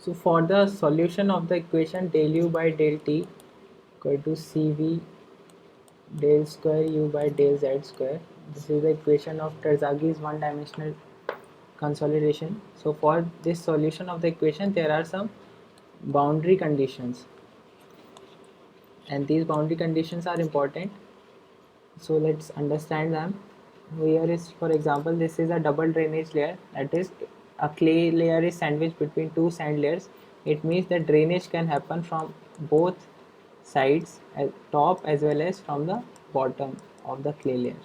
So for the solution of the equation del u by del t equal to Cv del square u by del z square, this is the equation of Terzaghis one-dimensional consolidation. So for this solution of the equation there are some boundary conditions, and these boundary conditions are important, so let's understand them. Here is, for example, this is a double drainage layer, that is a clay layer is sandwiched between two sand layers. It means that drainage can happen from both sides, at top as well as from the bottom of the clay layer.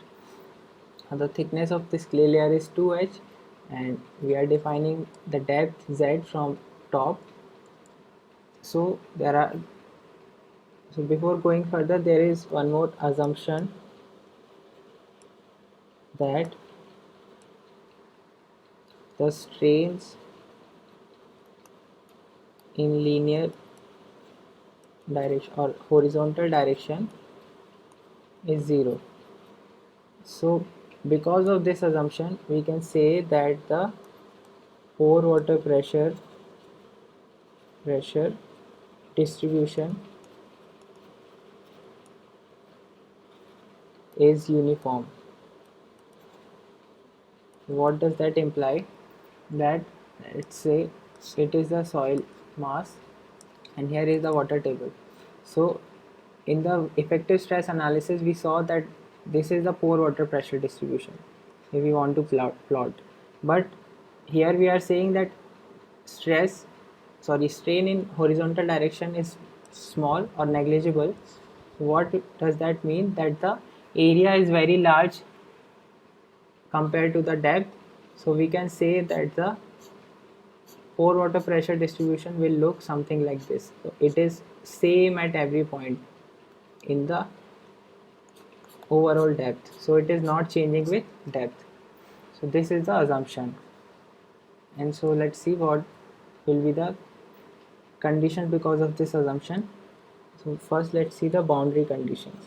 And the thickness of this clay layer is 2h, and we are defining the depth z from top. So before going further, there is one more assumption, that the strains in linear direction or horizontal direction is 0. So because of this assumption, we can say that the pore water pressure distribution is uniform. What does that imply? That, let's say, it is the soil mass and here is the water table. So in the effective stress analysis we saw that this is the pore water pressure distribution if we want to plot. But here we are saying that strain in horizontal direction is small or negligible. What does that mean? That the area is very large compared to the depth. So we can say that the pore water pressure distribution will look something like this. So it is same at every point in the overall depth, so it is not changing with depth. So this is the assumption, and so let's see what will be the conditions because of this assumption. So first let's see the boundary conditions.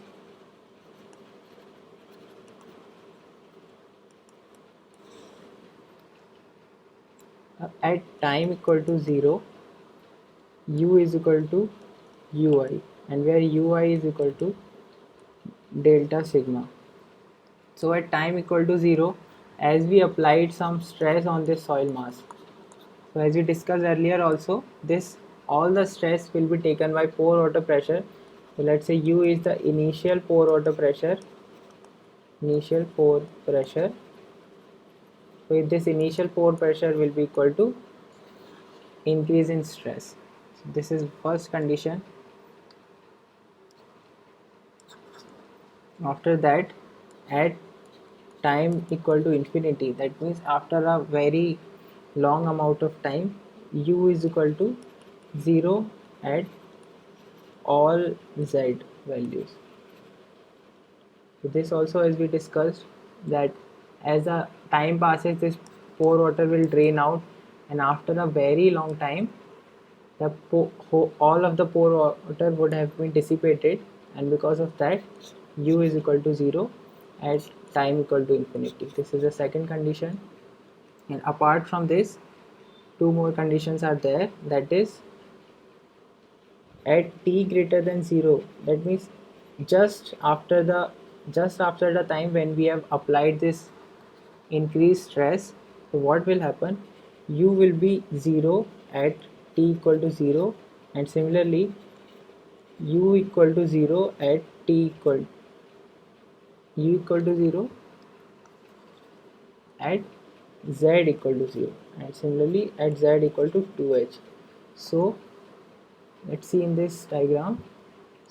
At time equal to 0, u is equal to ui, and where ui is equal to delta sigma. So at time equal to 0, as we applied some stress on this soil mass, so as we discussed earlier also, this all the stress will be taken by pore water pressure. So let's say u is the initial pore water pressure. So this initial pore pressure will be equal to increase in stress. So this is first condition. After that, at time equal to infinity, that means after a very long amount of time, u is equal to 0 at all z values. So this also, as we discussed, that as the time passes, this pore water will drain out, and after a very long time the all of the pore water would have been dissipated, and because of that u is equal to 0 at time equal to infinity. This is the second condition. And apart from this, two more conditions are there, that is at t greater than 0, that means just after the time when we have applied this increased stress. So what will happen? U will be 0 at t equal to 0, and similarly u equal to 0 at t equal u equal to 0 at z equal to 0, and similarly at z equal to 2h. So let's see in this diagram.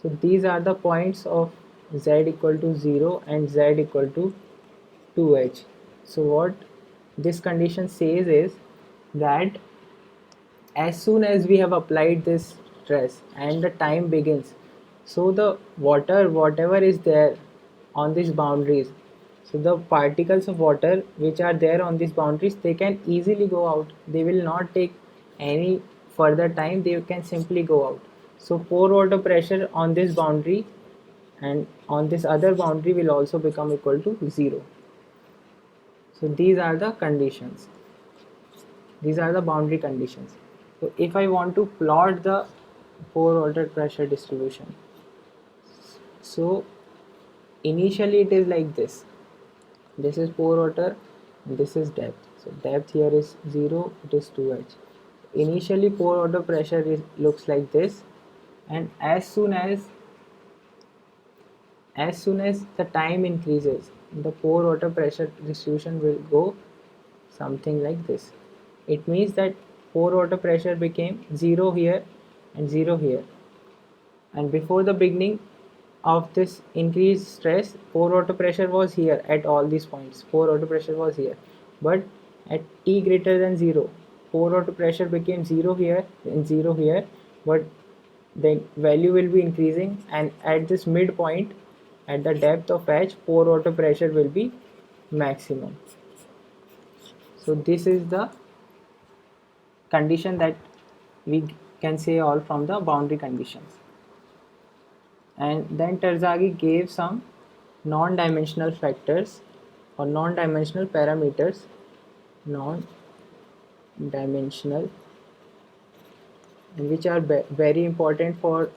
So these are the points of z equal to 0 and z equal to 2h. So what this condition says is that as soon as we have applied this stress and the time begins, so the water, whatever is there on these boundaries, so the particles of water which are there on these boundaries, they can easily go out. They will not take any further time, they can simply go out. So pore water pressure on this boundary and on this other boundary will also become equal to 0. So these are the conditions. These are the boundary conditions. So if I want to plot the pore water pressure distribution, so initially it is like this. This is pore water and this is depth. So depth here is 0, it is 2h. Initially pore water pressure looks like this, and as soon as the time increases, the pore water pressure distribution will go something like this. It means that pore water pressure became 0 here and 0 here, and before the beginning of this increased stress, pore water pressure was here at all these points. Pore water pressure was here, but at t greater than 0, pore water pressure became 0 here and 0 here, but the value will be increasing, and at this midpoint, at the depth of h, pore water pressure will be maximum. So this is the condition that we can say all from the boundary conditions. And then Terzaghi gave some non-dimensional factors or non-dimensional parameters, non-dimensional, which are very important for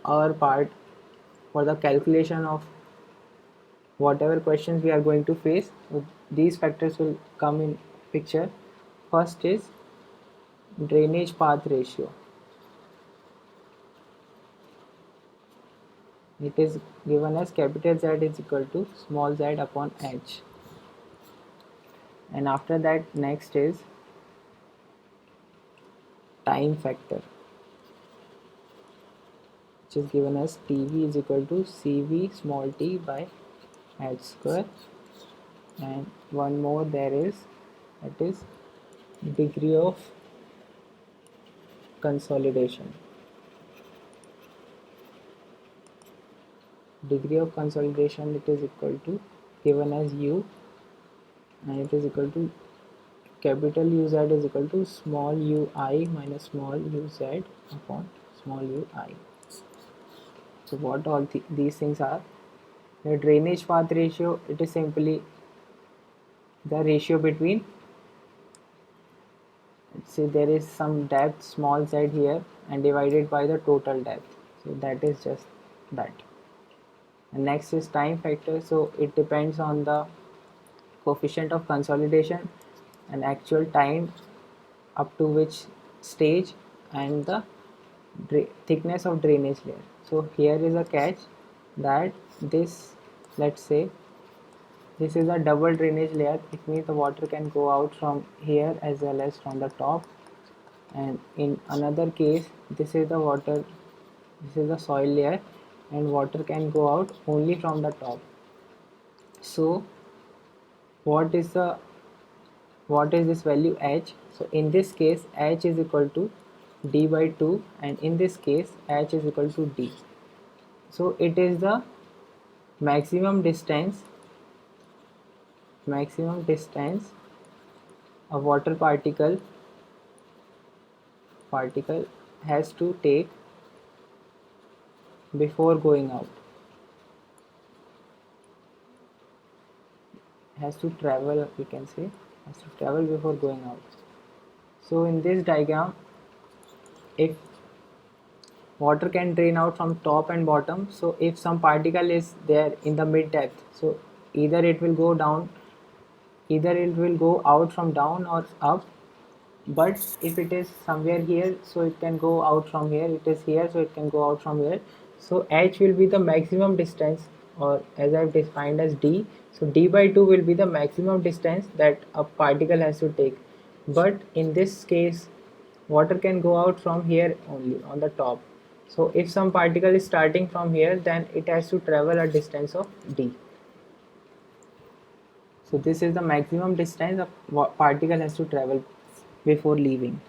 our part, for the calculation of whatever questions we are going to face. So these factors will come in picture. First is drainage path ratio. It is given as capital Z is equal to small z upon h. And after that, next is time factor, which is given as Tv is equal to Cv small t by h square. And one more there is, that is degree of consolidation. Degree of consolidation, it is equal to, given as u, and it is equal to capital Uz is equal to small ui minus small uz upon small ui. So what all these things are? The drainage path ratio, it is simply the ratio between, let's say there is some depth small z here and divided by the total depth. So that is just that. And next is time factor. So it depends on the coefficient of consolidation and actual time up to which stage, and the thickness of drainage layer. So here is a catch, that this, let's say this is a double drainage layer. It means the water can go out from here as well as from the top. And in another case, this is the water, this is the soil layer, and water can go out only from the top. So what is this value h? So in this case h is equal to d by 2, and in this case h is equal to d. So it is the maximum distance a water particle has to take before going out, has to travel, we can say, has to travel before going out. So in this diagram, if water can drain out from top and bottom, so if some particle is there in the mid depth, so either it will go out from down or up. But if it is somewhere here, so it can go out from here. It is here, so it can go out from here. So h will be the maximum distance, or as I've defined as d. So d by 2 will be the maximum distance that a particle has to take. But in this case, water can go out from here only, on the top. So if some particle is starting from here, then it has to travel a distance of d. So this is the maximum distance a particle has to travel before leaving.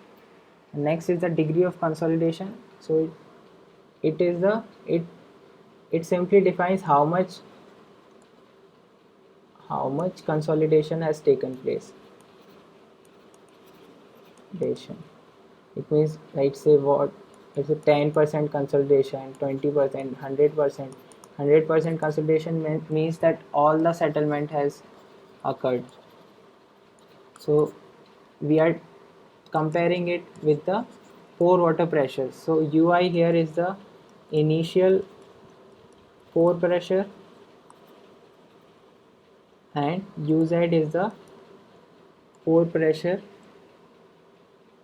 Next is the degree of consolidation. So it simply defines how much consolidation has taken place. It means, let's say it's a 10% consolidation, 20%, 100%. 100% consolidation means that all the settlement has occurred. So we are comparing it with the pore water pressure. So UI here is the initial pore pressure and UZ is the pore pressure,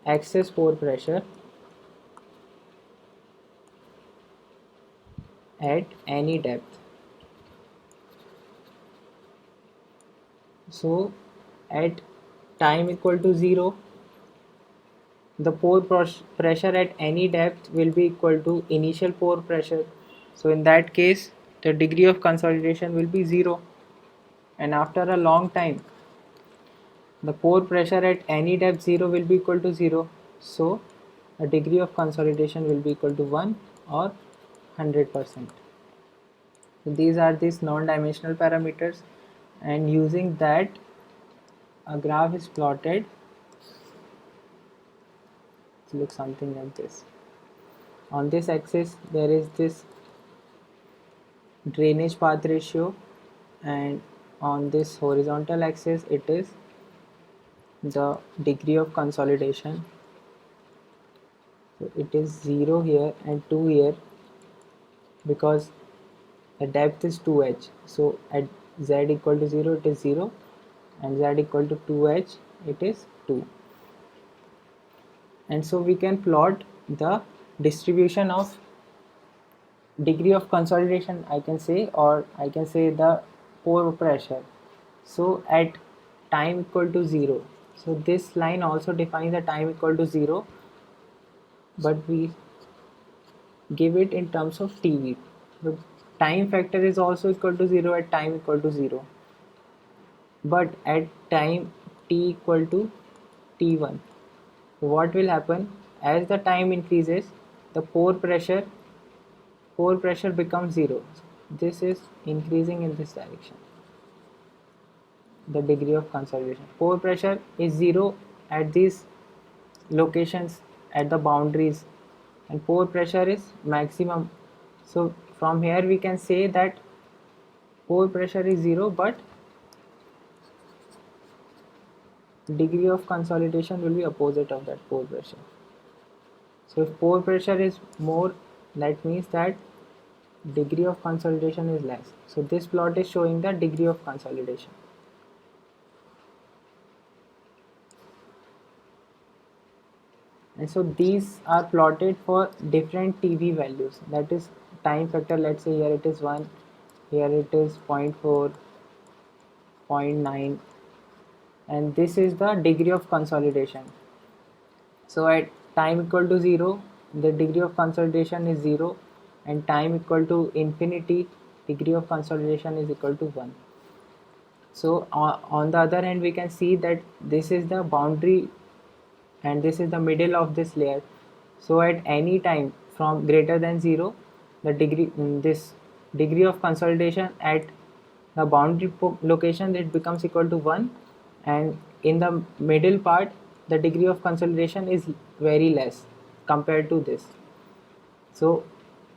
excess pore pressure at any depth. So at time equal to 0, the pore pressure at any depth will be equal to initial pore pressure. So in that case, the degree of consolidation will be 0. And after a long time, the pore pressure at any depth 0 will be equal to 0. So a degree of consolidation will be equal to 1 or 100%. So these are these non-dimensional parameters, and using that a graph is plotted. It looks something like this. On this axis there is this drainage path ratio, and on this horizontal axis it is the degree of consolidation. So it is 0 here and 2 here because the depth is 2h. So at z equal to 0 it is 0, and z equal to 2h it is 2. And so we can plot the distribution of degree of consolidation, I can say, or I can say the pore pressure. So at time equal to 0, so this line also defines the time equal to 0, but we give it in terms of TV. The time factor is also equal to 0 at time equal to 0, but at time t equal to t1, what will happen? As the time increases, the pore pressure becomes 0. This is increasing in this direction. The degree of consolidation, pore pressure is 0 at these locations at the boundaries, and pore pressure is maximum. So from here we can say that pore pressure is 0, but degree of consolidation will be opposite of that pore pressure. So if pore pressure is more, that means that degree of consolidation is less. So this plot is showing the degree of consolidation. And so these are plotted for different TV values, that is time factor. Let's say here it is 1, here it is 0.4, 0.9, and this is the degree of consolidation. So at time equal to 0, the degree of consolidation is 0, and time equal to infinity, degree of consolidation is equal to 1. So on the other hand, we can see that this is the boundary and this is the middle of this layer. So at any time from greater than 0, the this degree of consolidation at the boundary location, it becomes equal to 1, and in the middle part the degree of consolidation is very less compared to this. So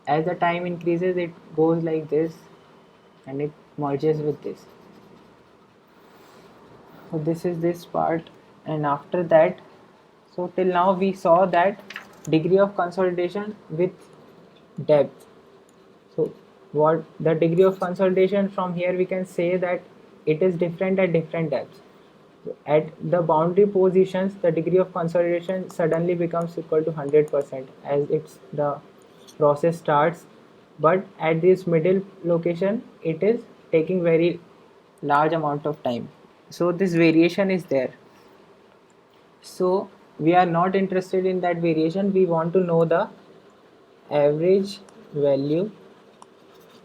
as the time increases, it goes like this and it merges with this. So this is this part, and after that, so till now we saw that degree of consolidation with depth. So what the degree of consolidation, from here we can say that it is different at different depths. So at the boundary positions, the degree of consolidation suddenly becomes equal to 100% as it's the process starts, but at this middle location it is taking very large amount of time. So this variation is there. So we are not interested in that variation, we want to know the average value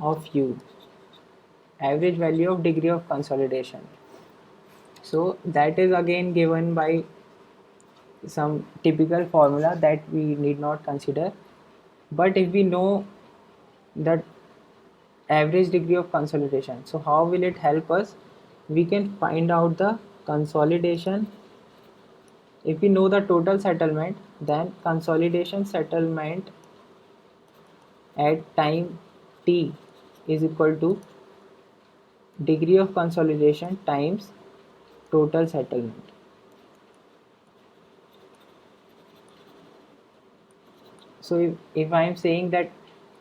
of u, average value of degree of consolidation. So that is again given by some typical formula that we need not consider, but if we know that average degree of consolidation, so how will it help us? We can find out the consolidation. If we know the total settlement, then consolidation settlement at time t is equal to degree of consolidation times total settlement. So if I am saying that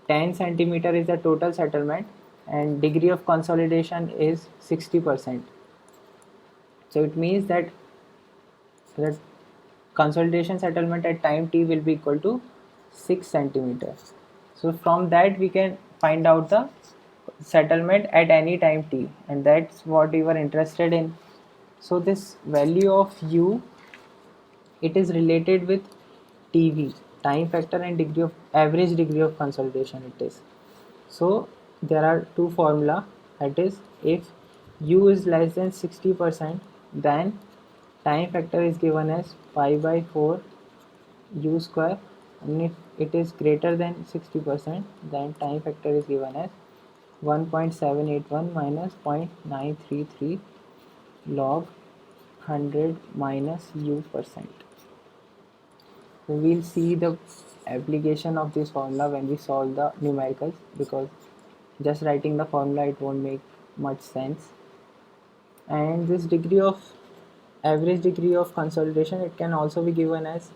10 centimeter is the total settlement and degree of consolidation is 60%, so it means that the consolidation settlement at time t will be equal to 6 centimeters. So from that we can find out the settlement at any time t, and that's what we were interested in. So this value of u, it is related with tv, time factor, and degree of average degree of consolidation it is. So there are two formula, that is if u is less than 60%, then time factor is given as pi by 4 u square, and if it is greater than 60%, then time factor is given as 1.781 minus 0.933 log 100 minus u percent. So we'll see the application of this formula when we solve the numericals, because just writing the formula it won't make much sense. And this degree of average degree of consolidation, it can also be given as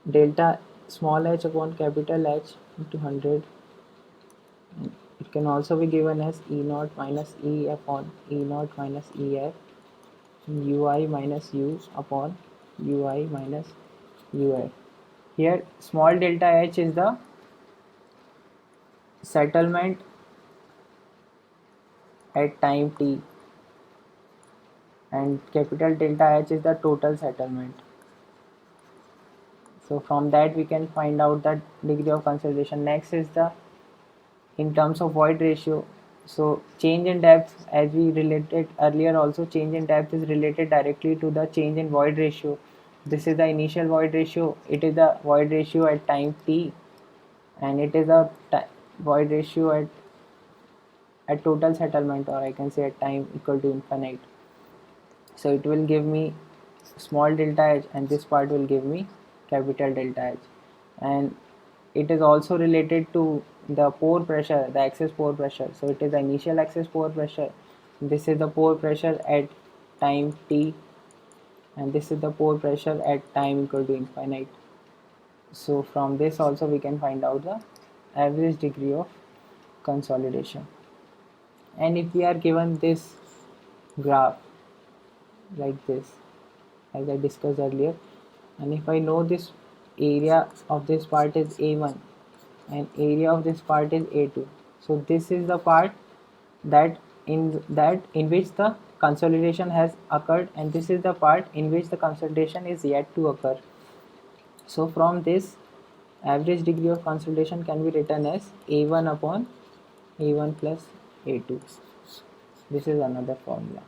delta small h upon capital H into 100. It can also be given as E naught minus E upon E naught minus EF, ui minus u upon ui minus uf. Here small delta h is the settlement at time t, and capital delta H is the total settlement. So from that we can find out the degree of consolidation. Next is the in terms of void ratio. So change in depth, as we related earlier also, change in depth is related directly to the change in void ratio. This is the initial void ratio, it is the void ratio at time t, and it is a void ratio at total settlement, or I can say at time equal to infinite. So it will give me small delta h, and this part will give me capital delta H. And it is also related to the pore pressure, the excess pore pressure. So it is the initial excess pore pressure, this is the pore pressure at time t, and this is the pore pressure at time equal to infinite. So from this also we can find out the average degree of consolidation. And if we are given this graph like this, as I discussed earlier, and if I know this area of this part is A1 and area of this part is A2, so this is the part that in which the consolidation has occurred, and this is the part in which the consolidation is yet to occur. So from this, average degree of consolidation can be written as A1 upon A1 plus A2. This is another formula.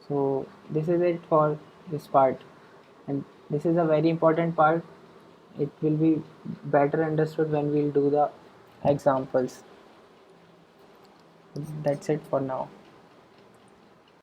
So this is it for this part, and this is a very important part. It will be better understood when we'll do the examples. That's it for now.